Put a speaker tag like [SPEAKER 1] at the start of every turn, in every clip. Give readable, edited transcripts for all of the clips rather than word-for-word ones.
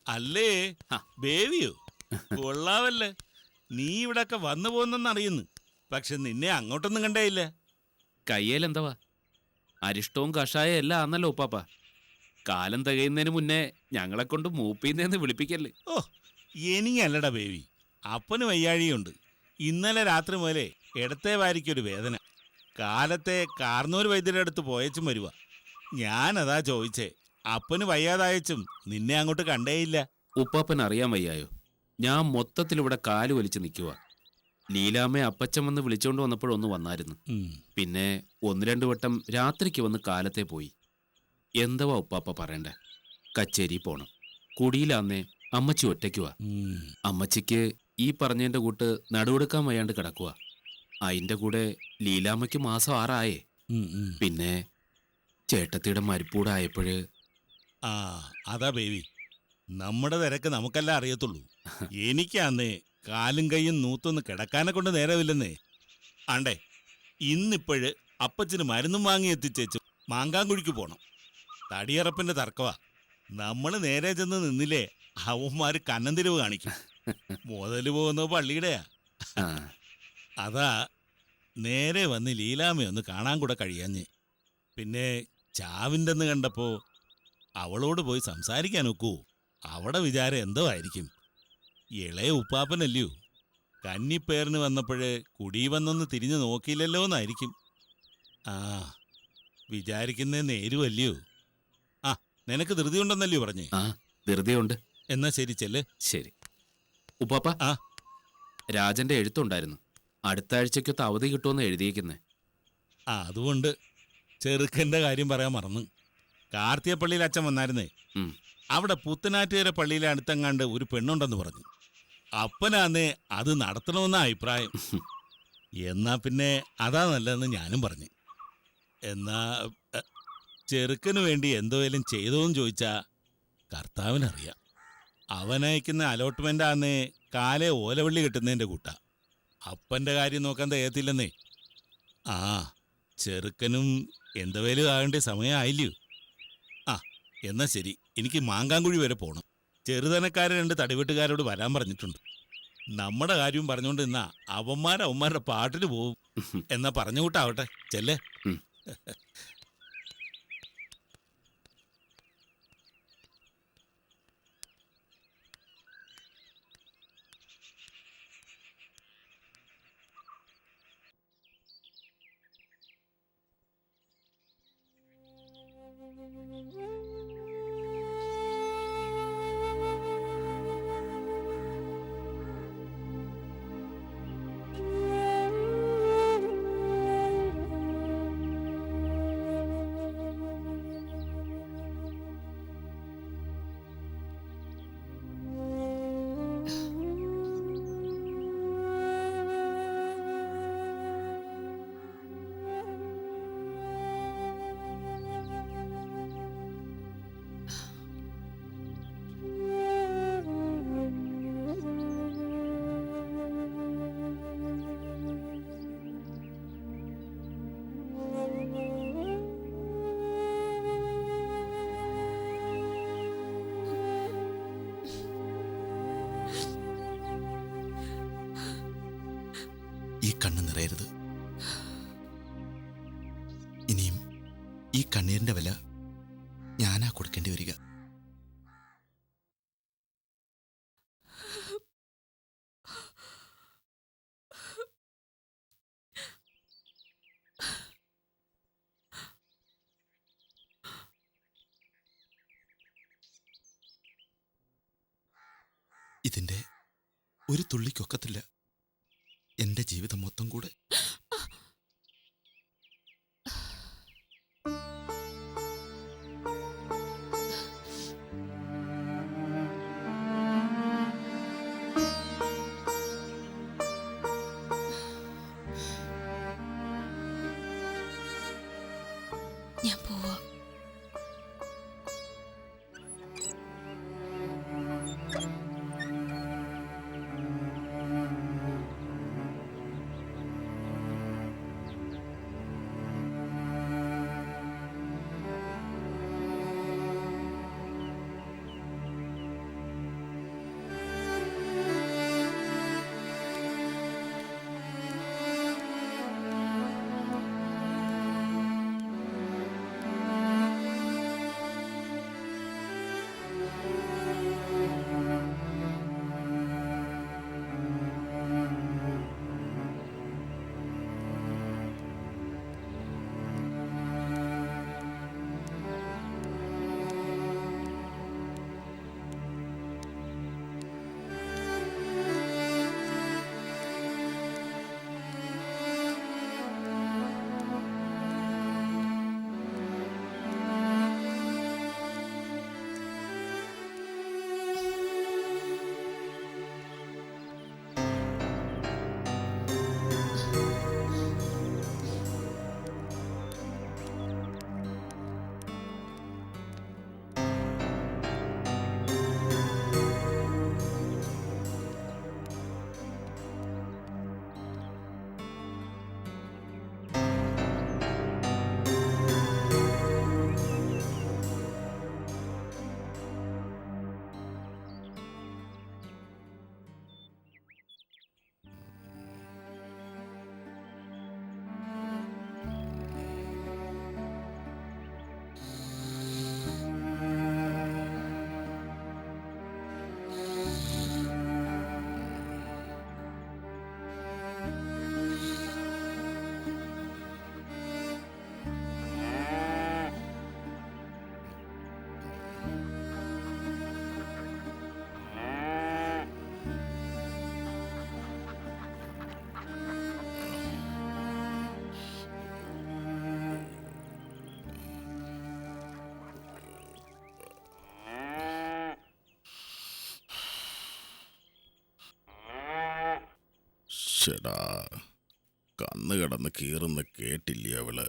[SPEAKER 1] അല്ലേ ബേബിയോ കൊള്ളാവല്ലേ. നീ ഇവിടൊക്കെ വന്നു പോകുന്നെന്നറിയുന്നു, പക്ഷെ നിന്നെ അങ്ങോട്ടൊന്നും കണ്ടേയില്ല.
[SPEAKER 2] കയ്യേലെന്തവാ അരിഷ്ടവും കഷായം എല്ലാം ആന്നല്ലോ ഉപ്പാപ്പ. കാലം തികയുന്നതിന് മുന്നേ ഞങ്ങളെ കൊണ്ട് മൂപ്പീന്നേന്ന് വിളിപ്പിക്കല്ലേ.
[SPEAKER 1] ഓ, എനിക്കല്ലടാ ബേബി, അപ്പന് വയ്യാഴിയുണ്ട്. ഇന്നലെ രാത്രി മുതലേ ഇടത്തെ വാരിക്കൊരു വേദന. കാലത്തെ കാർന്നൂർ വൈദ്യരുടെ അടുത്ത് പോയച്ചും വരുക. ഞാനതാ ചോദിച്ചേ, അപ്പന് വയ്യാതായച്ചും നിന്നെ അങ്ങോട്ട് കണ്ടേയില്ല.
[SPEAKER 2] ഉപ്പാപ്പൻ അറിയാൻ വയ്യായോ, ഞാൻ മൊത്തത്തിലിവിടെ കാല് വലിച്ചു നിൽക്കുക. ലീലാമ്മയെ അപ്പച്ചൻ വന്ന് വിളിച്ചോണ്ട് വന്നപ്പോഴൊന്ന് വന്നായിരുന്നു. പിന്നെ 1-2 വട്ടം രാത്രിക്ക് വന്ന് കാലത്തെ പോയി. എന്തവാ ഉപ്പാപ്പ പറയണ്ടേ? കച്ചേരി പോണം. കുടിയിലാന്നേ അമ്മച്ചി ഒറ്റയ്ക്കുവാ. അമ്മച്ചിക്ക് ഈ പറഞ്ഞതിൻ്റെ കൂട്ട് നടുവെടുക്കാൻ വയ്യാണ്ട് കിടക്കുക. അതിൻ്റെ കൂടെ ലീലാമ്മയ്ക്ക് മാസം 6 ആയേ. പിന്നെ ചേട്ടത്തിയുടെ മരിപ്പൂടെ ആയപ്പോഴ്.
[SPEAKER 1] അതാ ബേബി, നമ്മുടെ തിരക്ക് നമുക്കെല്ലാം അറിയത്തുള്ളൂ. എനിക്കാന്നേ കാലും കൈയും നൂത്തൊന്ന് കിടക്കാനെ കൊണ്ട് നേരമില്ലെന്നേ. ആണ്ടേ, ഇന്നിപ്പോഴ് അപ്പച്ചന് മരുന്നും വാങ്ങി എത്തിച്ചേച്ചു മാങ്കാങ്കുഴിക്ക് പോണം. തടിയറപ്പിന്റെ തർക്കവാ. നമ്മൾ നേരെ ചെന്ന് നിന്നില്ലേ അവന്മാര് കന്നന്തിരിവ് കാണിക്കും. മുതല് പോകുന്ന പള്ളിയുടെയാ. അതാ നേരെ വന്ന് ലീലാമ്മയൊന്ന് കാണാൻ കൂടെ കഴിയാഞ്ഞ്. പിന്നെ ചാവിൻ്റെന്ന് കണ്ടപ്പോ അവളോട് പോയി സംസാരിക്കാൻ ഒക്കുവോ? അവിടെ വിചാരം എന്തോ ആയിരിക്കും. ഇളയ ഉപ്പാപ്പനല്ലയോ, കന്നിപ്പേറിന് വന്നപ്പോഴേ കുടി വന്നൊന്ന് തിരിഞ്ഞു നോക്കിയില്ലല്ലോ എന്നായിരിക്കും. വിചാരിക്കുന്നേ നേരുവല്ലയോ. നിനക്ക് ധൃതിയുണ്ടെന്നല്ലയോ പറഞ്ഞേ?
[SPEAKER 2] ധൃതിയുണ്ട്.
[SPEAKER 1] എന്നാ ശരി, ചെല്ല്.
[SPEAKER 2] ശരി ഉപ്പാപ്പ. രാജന്റെ എഴുത്തുണ്ടായിരുന്നു, അടുത്ത ആഴ്ചക്കൊത്ത് അവധി കിട്ടുമെന്ന് എഴുതിയേക്കുന്നേ.
[SPEAKER 1] അതുകൊണ്ട് ചെറുക്കൻ്റെ കാര്യം പറയാൻ മറന്നു. കാർത്തികപ്പള്ളിയിൽ അച്ഛൻ വന്നായിരുന്നേ. അവിടെ പുത്തനാറ്റുകര പള്ളിയിലെ അടുത്തെങ്ങാണ്ട് ഒരു പെണ്ണുണ്ടെന്ന് പറഞ്ഞു. അപ്പനാന്നേ അത് നടത്തണമെന്ന അഭിപ്രായം. എന്നാ പിന്നെ അതാ നല്ലതെന്ന് ഞാനും പറഞ്ഞു. എന്നാ ചെറുക്കന് വേണ്ടി എന്തോലും ചെയ്തോന്ന് ചോദിച്ചാ കർത്താവിനറിയാം. അവനയക്കുന്ന അലോട്ട്മെൻ്റ് ആന്നേ കാലേ ഓലവള്ളി കെട്ടുന്നതിൻ്റെ കൂട്ടാ. അപ്പൻ്റെ കാര്യം നോക്കാൻ തികയത്തില്ലെന്നേ. ചെറുക്കനും എന്തോലും ആകേണ്ട സമയമായില്ലയോ. എന്നാ ശരി, എനിക്ക് മാങ്കാങ്കുഴി വരെ പോകണം. ചെറുതനക്കാരെ 2 തടിവെട്ടുകാരോട് വരാൻ പറഞ്ഞിട്ടുണ്ട്. നമ്മുടെ കാര്യവും പറഞ്ഞുകൊണ്ട് നിന്നാ അവന്മാരുടെ പാട്ടിന് പോവും. എന്നാ പറഞ്ഞു കൂട്ടാവട്ടെ, ചെല്ലേ.
[SPEAKER 3] ഈ കണ്ണ് നിറയരുത്. ഇനിയും ഈ കണ്ണീരിന്റെ വില ഞാനാ കൊടുക്കേണ്ടി വരിക. ഇതിന്റെ ഒരു തുള്ളിക്കൊക്കത്തില്ല എന്റെ ജീവിതം മൊത്തം കൂടെ.
[SPEAKER 4] ഞാൻ പോവാ.
[SPEAKER 5] ചേടാ, കന്ന് കിടന്ന് കീറുന്ന കേട്ടില്ലേ അവള്?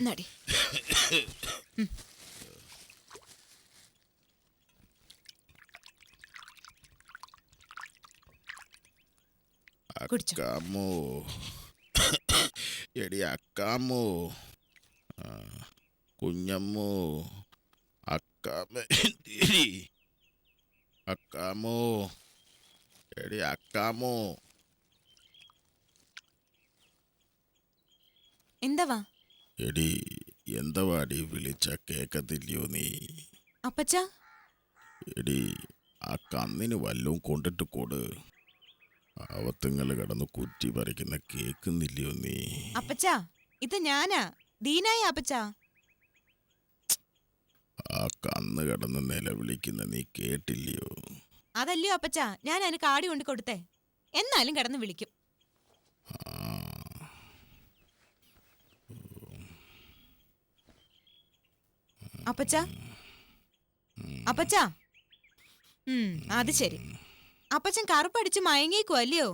[SPEAKER 4] നടി. കുടിച്ചോ.
[SPEAKER 5] അക്കാമോ, എടി അക്കാമോ, കുഞ്ഞമ്മോ, അക്കാമ എന്തേരി? അക്കാമോ, എടി അക്കാമോ.
[SPEAKER 4] എന്താവാ?
[SPEAKER 5] എടി എന്തവാടി വിളിച്ച കേക്കത്തില്ലയോ നീ?
[SPEAKER 4] അപ്പച്ച,
[SPEAKER 5] എടി ആ കന്നിന് വല്ലതും കൊണ്ടിട്ട് കൊട്. അവത്തുങ്ങൾ കിടന്ന് കുറ്റി പറിക്കുന്ന കേക്കുന്നില്ലയോ നീ?
[SPEAKER 4] അപ്പച്ച, ഇത് ഞാനാ, ദീനായ അപ്പച്ച.
[SPEAKER 5] ആ കന്ന് കിടന്ന് നിലവിളിക്കുന്ന നീ കേട്ടില്ലയോ?
[SPEAKER 4] അതല്ലയോ അപ്പച്ച, ഞാൻ അതിന് കാടി കൊണ്ട് കൊടുത്തേ. എന്നാലും കിടന്ന് വിളിക്കും. അപ്പച്ച, അപ്പച്ച. അത് ശരി. അപ്പച്ചൻ കറുപ്പടിച്ച് മയങ്ങിയേക്കോ അല്ലയോ?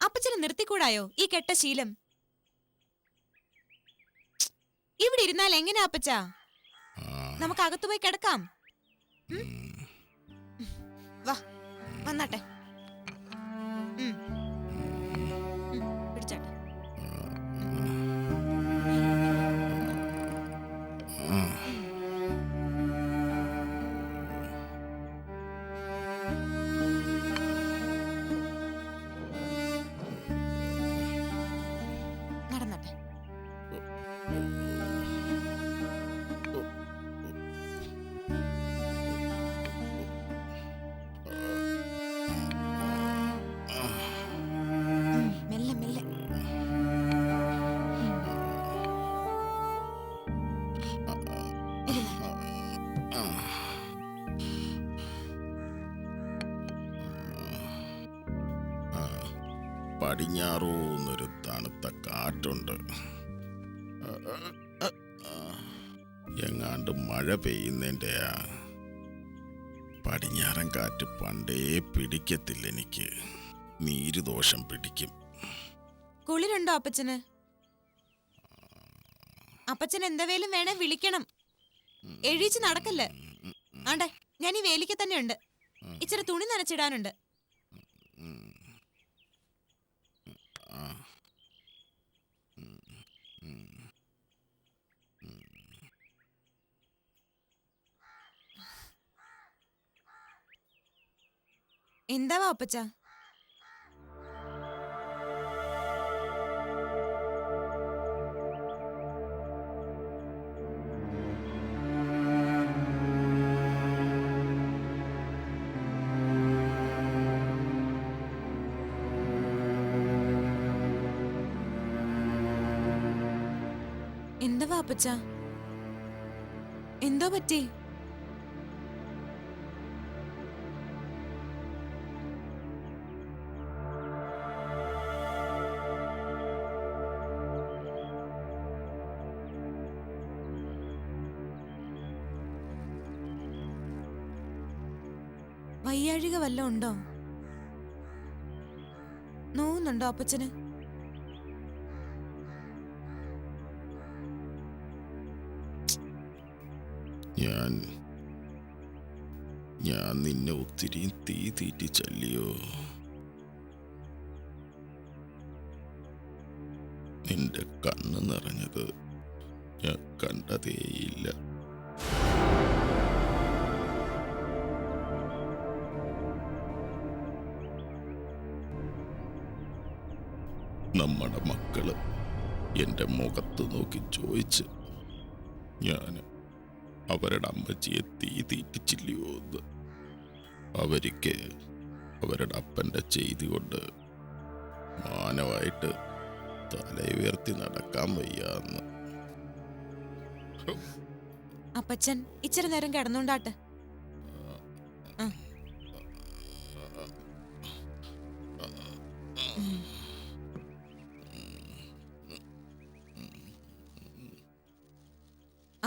[SPEAKER 4] അപ്പച്ചന് നിർത്തിക്കൂടായോ ഈ കെട്ട ശീലം? ഇവിടെ ഇരുന്നാൽ എങ്ങനെയാ അപ്പച്ച? നമുക്ക് അകത്തു പോയി കിടക്കാം. വാ, വന്നാട്ടെ. പിടിച്ചാട്ടെ. നടന്നട്ടെ. മെല്ലെ മെല്ലെ.
[SPEAKER 5] പടിഞ്ഞാറൂന്നൊരു തണുത്ത കാറ്റുണ്ട്. എങ്ങാണ്ട് മഴ പെയ്യുന്നതിൻ്റെയാ. പടിഞ്ഞാറൻ കാറ്റ് പണ്ടേ പിടിക്കത്തില്ല എനിക്ക്. നീരുദോഷം പിടിക്കും.
[SPEAKER 4] കുളിരുണ്ടോ അപ്പച്ചന്? അപ്പച്ചൻ എന്തവേലും വേണേ വിളിക്കണം. എഴീച്ച് നടക്കല്ലേ. ആണ്ടെ, ഞാൻ ഈ വേലിക്ക് തന്നെ ഉണ്ട്. ഇച്ചിരി തുണി നനച്ചിടാനുണ്ട്. എന്താവാ അപ്പച്ച? എന്താവാ അപ്പച്ച? എന്തോ പറ്റി? വയ്യാഴിക വല്ലതും ഉണ്ടോ? നോവുന്നുണ്ടോ അപ്പച്ചന്?
[SPEAKER 5] ഞാൻ നിന്നെ ഒത്തിരി തീ തീറ്റിച്ചല്ലയോ? നിന്റെ കണ്ണ് നിറഞ്ഞത് ഞാൻ കണ്ടതേയില്ല. നമ്മുടെ മക്കള് എൻ്റെ മുഖത്ത് നോക്കി ചോദിച്ച് ഞാൻ അവരുടെ അമ്മച്ചിയെ തീ തീറ്റിച്ചില്ലയോ എന്ന്. അവർക്ക് അവരുടെ അപ്പൻ്റെ ചെയ്തി കൊണ്ട് മാനമായിട്ട് തല ഉയർത്തി നടക്കാൻ വയ്യാന്ന്.
[SPEAKER 4] അപ്പച്ചൻ ഇച്ചിരി നേരം കിടന്നുണ്ടാട്ടെ.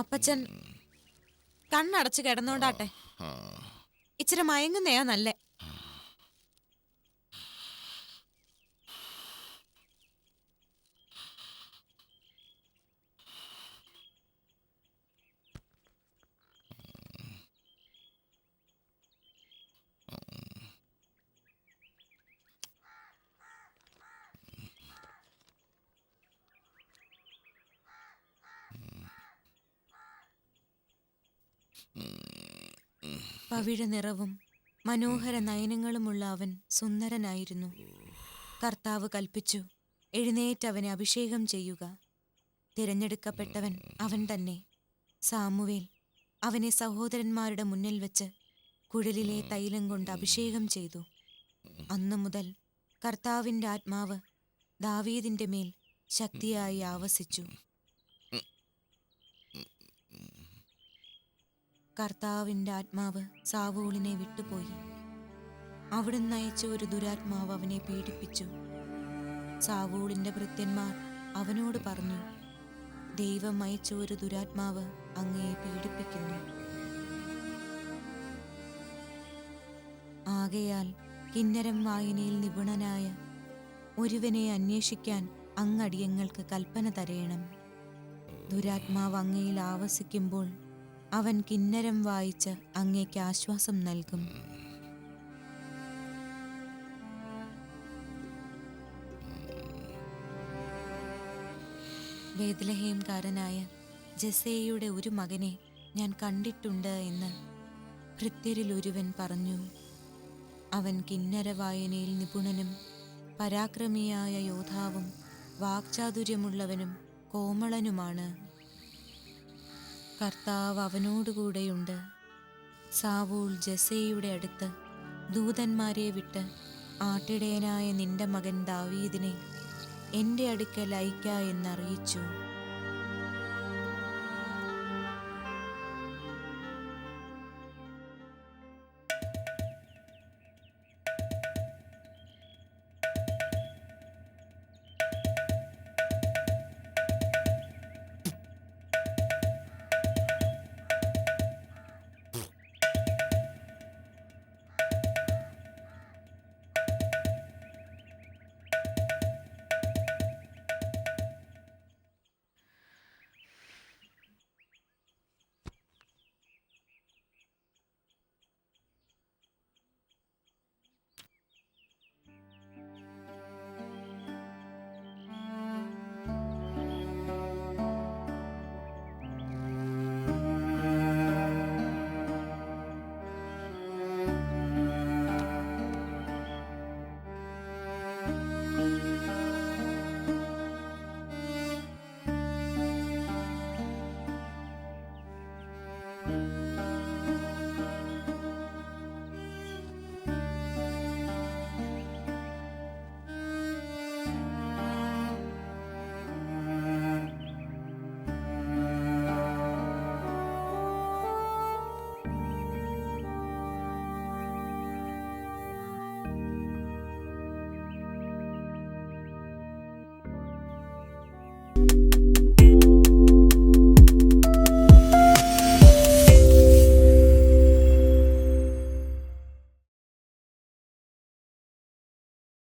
[SPEAKER 4] അപ്പച്ചൻ കണ്ണടച്ച് കിടന്നോണ്ടാട്ടെ.
[SPEAKER 5] ആ.
[SPEAKER 4] ഇച്ചിരി മയങ്ങുന്നയാ നല്ലേ. പവിഴ നിറവും മനോഹര നയനങ്ങളുമുള്ള അവൻ സുന്ദരനായിരുന്നു. കർത്താവ് കൽപ്പിച്ചു, എഴുന്നേറ്റവനെ അഭിഷേകം ചെയ്യുക. തിരഞ്ഞെടുക്കപ്പെട്ടവൻ അവൻ തന്നെ. സാമുവേൽ അവനെ സഹോദരന്മാരുടെ മുന്നിൽ വെച്ച് കുഴലിലെ തൈലം കൊണ്ട് അഭിഷേകം ചെയ്തു. അന്നു മുതൽ കർത്താവിൻ്റെ ആത്മാവ് ദാവീദിന്റെ മേൽ ശക്തിയായി ആവസിച്ചു. കർത്താവിൻ്റെ ആത്മാവ് സാവൂളിനെ വിട്ടുപോയി. അവിടുന്ന് അയച്ച ഒരു ദുരാത്മാവ് അവനെ പീഡിപ്പിച്ചു. സാവൂളിന്റെ ഭൃത്യന്മാർ അവനോട് പറഞ്ഞു, ദൈവം അയച്ച ഒരു ദുരാത്മാവ് അങ്ങയെ പീഡിപ്പിക്കുന്നു. ആകയാൽ കിന്നരം വായനയിൽ നിപുണനായ ഒരുവനെ അന്വേഷിക്കാൻ അങ്ങടിയങ്ങൾക്ക് കൽപ്പന തരേണം. ദുരാത്മാവ് അങ്ങയിൽ ആവസിക്കുമ്പോൾ അവൻ കിന്നരം വായിച്ച് അങ്ങേക്ക് ആശ്വാസം നൽകും. ബേത്ലഹേംകാരനായ ജെസേയുടെ ഒരു മകനെ ഞാൻ കണ്ടിട്ടുണ്ട് എന്ന് ഭൃത്യരിൽ ഒരുവൻ പറഞ്ഞു. അവൻ കിന്നര വായനയിൽ നിപുണനും പരാക്രമിയായ യോദ്ധാവും വാക്ചാതുര്യമുള്ളവനും കോമളനുമാണ്. കർത്താവ് അവനോടുകൂടെയുണ്ട്. സാവൂൾ ജെസേയുടെ അടുത്ത് ദൂതന്മാരെ വിട്ട്, ആട്ടിടയനായ നിന്റെ മകൻ ദാവീദിനെ എൻ്റെ അടുക്കൽ അയക്ക എന്നറിയിച്ചു.